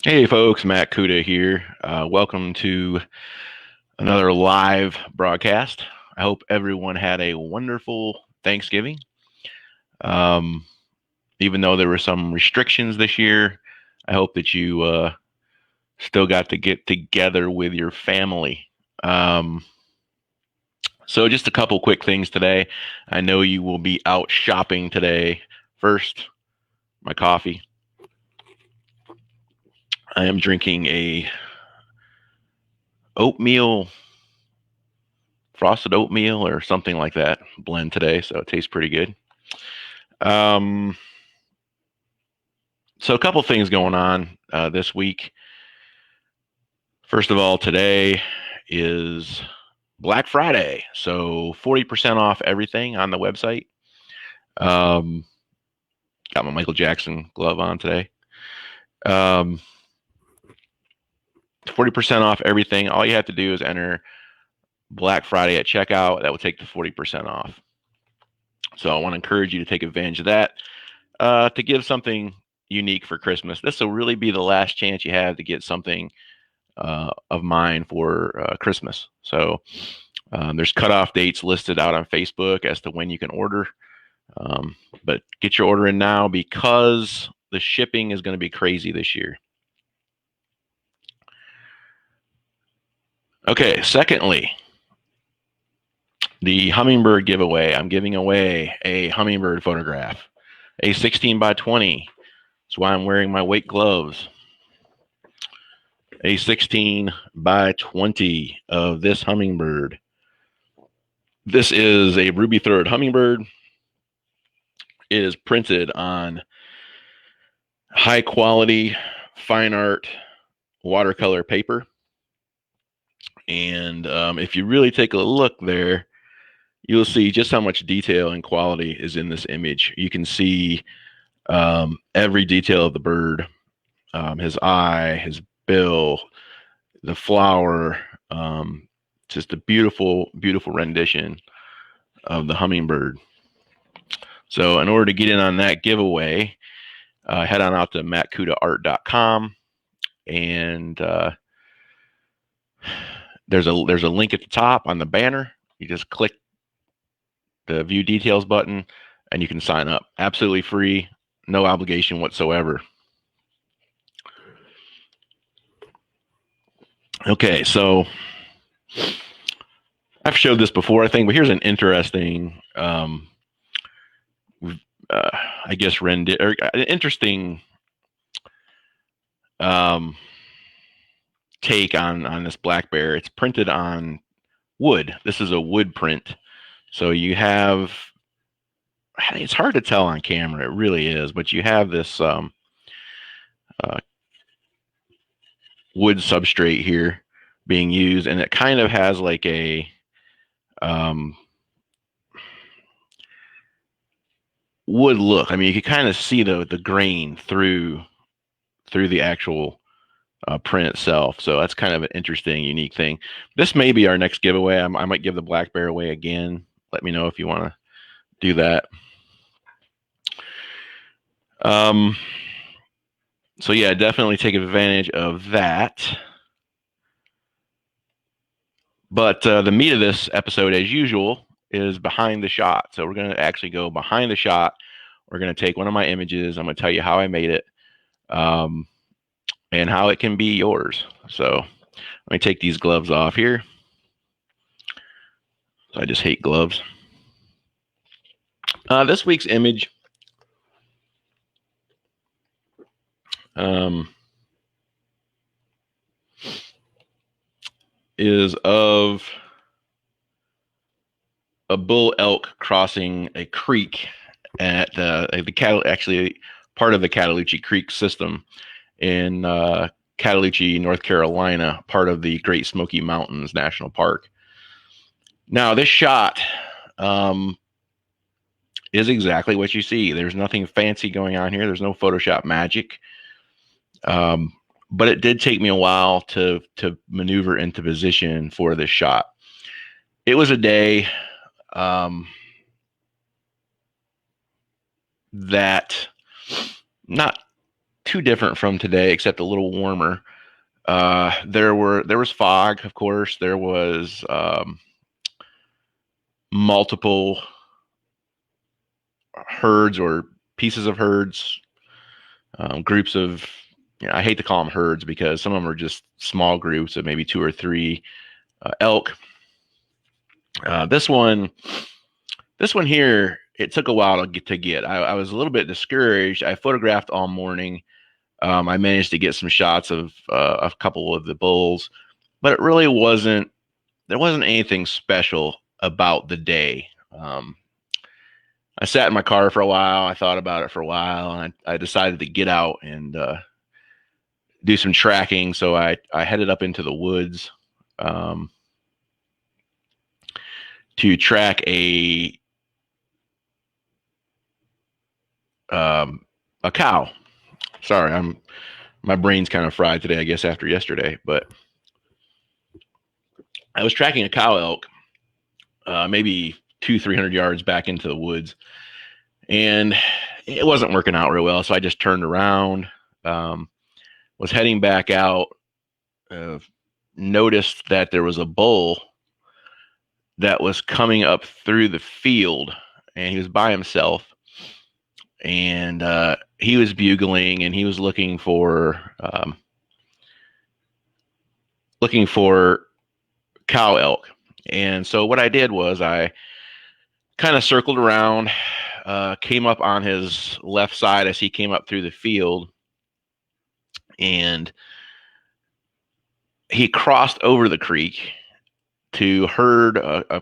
Hey folks, Matt Kuda here. Welcome to another live broadcast. I hope everyone had a wonderful Thanksgiving. Um, Even though there were some restrictions this year, I hope that you still got to get together with your family. Um, so, just a couple quick things today. I know you will be out shopping today. First, my coffee. I am drinking a oatmeal frosted oatmeal or something like that blend today, so it tastes pretty good. Um, so a couple things going on this week. First of all, today is Black Friday, so 40% off everything on the website. Um, got my Michael Jackson glove on today. 40% off everything. All you have to do is enter Black Friday at checkout. That will take the 40% off. So I want to encourage you to take advantage of that. To give something unique for Christmas. This will really be the last chance you have to get something of mine for Christmas. So there's cutoff dates listed out on Facebook as to when you can order. But get your order in now because the shipping is going to be crazy this year. Okay, secondly, the Hummingbird giveaway. I'm giving away a Hummingbird photograph, a 16 by 20. That's why I'm wearing my weight gloves. A 16 by 20 of this Hummingbird. This is a ruby throated hummingbird. It is printed on high quality fine art watercolor paper. And if you really take a look there, you'll see just how much detail and quality is in this image. You can see every detail of the bird, his eye, his bill, the flower, just a beautiful, beautiful rendition of the hummingbird. So in order to get in on that giveaway, head on out to mattkudaart.com and there's a link at the top on the banner. You just click the view details button and you can sign up. Absolutely free, no obligation whatsoever. Okay, so I've showed this before, I think, but here's an interesting, I guess, an interesting take on this black bear. It's printed on wood. This is a wood print. So you have, it's hard to tell on camera, it really is, but you have this wood substrate here being used, and it kind of has like a wood look. I mean, you can kind of see the grain through the actual print itself. So that's kind of an interesting, unique thing. This may be our next giveaway. I might give the black bear away again. Let me know if you want to do that. So yeah, definitely take advantage of that. But the meat of this episode, as usual, is behind the shot. So we're going to actually go behind the shot. We're going to take one of my images. I'm going to tell you how I made it and how it can be yours. So let me take these gloves off here. So I just hate gloves. This week's image is of a bull elk crossing a creek at actually part of the Cataloochee Creek system in Cataloochee, North Carolina, part of the Great Smoky Mountains National Park. Now, this shot is exactly what you see. There's nothing fancy going on here. There's no Photoshop magic. But it did take me a while to maneuver into position for this shot. It was a day that not too different from today, except a little warmer. There was fog, of course. There was multiple herds or pieces of herds, groups of. I hate to call them herds because some of them are just small groups of maybe 2 or 3 elk. This one here, it took a while to get. I was a little bit discouraged. I photographed all morning. I managed to get some shots of a couple of the bulls, but it really wasn't. There wasn't anything special about the day. I sat in my car for a while. I thought about it for a while, and I decided to get out and do some tracking. So I headed up into the woods to track a cow. Sorry, my brain's kind of fried today, I guess, after yesterday. But I was tracking a cow elk, maybe 200-300 yards back into the woods, and it wasn't working out real well. So I just turned around, was heading back out, noticed that there was a bull that was coming up through the field, and he was by himself, and he was bugling, and he was looking for cow elk. And so what I did was I kind of circled around, came up on his left side as he came up through the field, and he crossed over the creek to herd.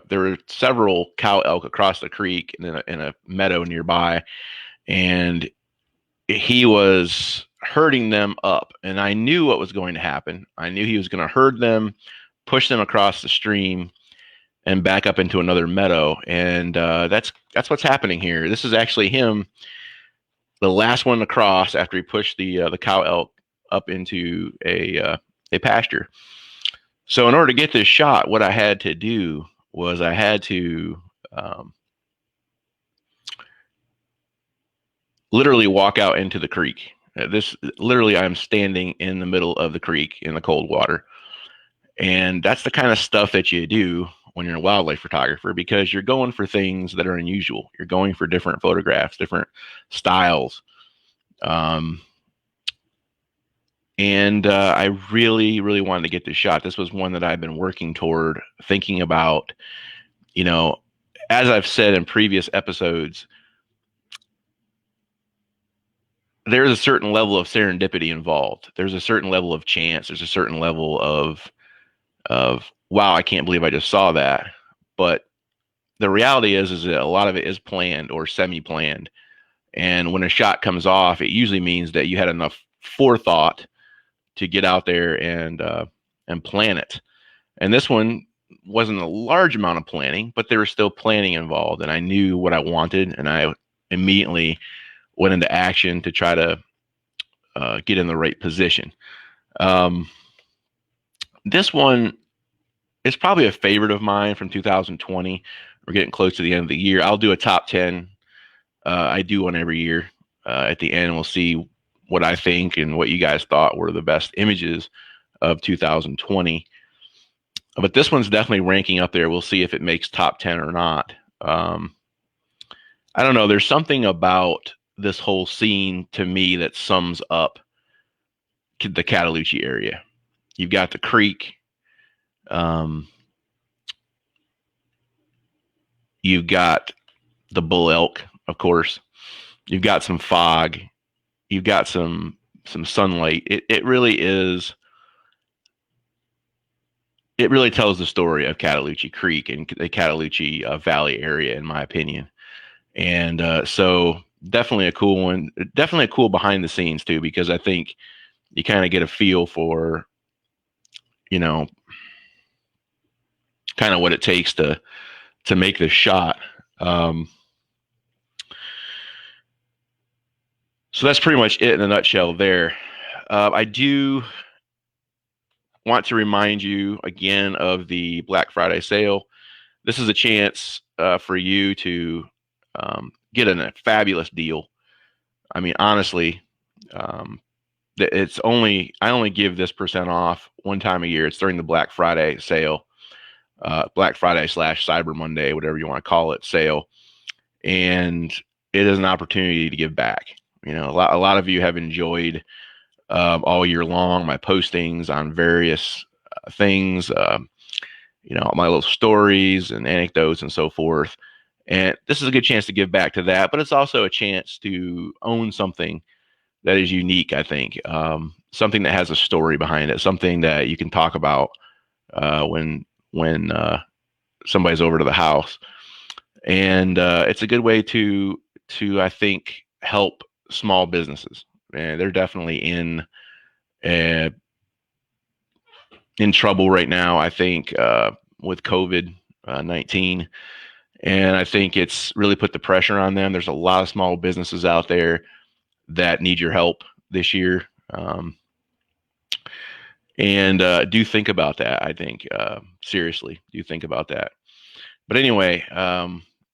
There were several cow elk across the creek in a meadow nearby, and he was herding them up. And I knew what was going to happen. I knew he was going to herd them, push them across the stream, and back up into another meadow. And that's what's happening here. This is actually him, the last one to cross after he pushed the cow elk up into a pasture. So in order to get this shot, what I had to do was I had to literally walk out into the creek. I'm standing in the middle of the creek in the cold water. And that's the kind of stuff that you do when you're a wildlife photographer, because you're going for things that are unusual. You're going for different photographs, different styles. And I really, really wanted to get this shot. This was one that I've been working toward, thinking about, as I've said in previous episodes, there's a certain level of serendipity involved. There's a certain level of chance. There's a certain level of wow, I can't believe I just saw that. But the reality is that a lot of it is planned or semi-planned. And when a shot comes off, it usually means that you had enough forethought to get out there and plan it. And this one wasn't a large amount of planning, but there was still planning involved. And I knew what I wanted, and I immediately went into action to try to get in the right position. This one is probably a favorite of mine from 2020. We're getting close to the end of the year. I'll do a top 10. I do one every year. At the end, we'll see what I think and what you guys thought were the best images of 2020. But this one's definitely ranking up there. We'll see if it makes top 10 or not. I don't know. There's something about this whole scene to me that sums up the Cataloochee area. You've got the creek. You've got the bull elk, of course. You've got some fog. You've got some sunlight. It really is. It really tells the story of Cataloochee Creek and the Cataloochee Valley area, in my opinion. And so definitely a cool one. Definitely a cool behind the scenes too, because I think you kind of get a feel for, kind of what it takes to make this shot. So that's pretty much it in a nutshell there. I do want to remind you again of the Black Friday sale. This is a chance for you to get a fabulous deal. I mean, honestly, I only give this percent off one time a year. It's during the Black Friday sale, Black Friday / Cyber Monday, whatever you want to call it, sale. And it is an opportunity to give back. A lot of you have enjoyed all year long my postings on various things, my little stories and anecdotes and so forth. And this is a good chance to give back to that, but it's also a chance to own something that is unique, I think. Something that has a story behind it, something that you can talk about when somebody's over to the house. And it's a good way to I think help small businesses. And they're definitely uh, in trouble right now, I think, with COVID-19. And I think it's really put the pressure on them. There's a lot of small businesses out there that need your help this year. And do think about that, I think. Seriously, do think about that. But anyway,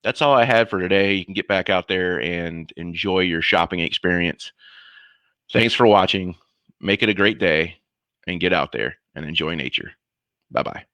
that's all I had for today. You can get back out there and enjoy your shopping experience. Thanks for watching. Make it a great day and get out there and enjoy nature. Bye-bye.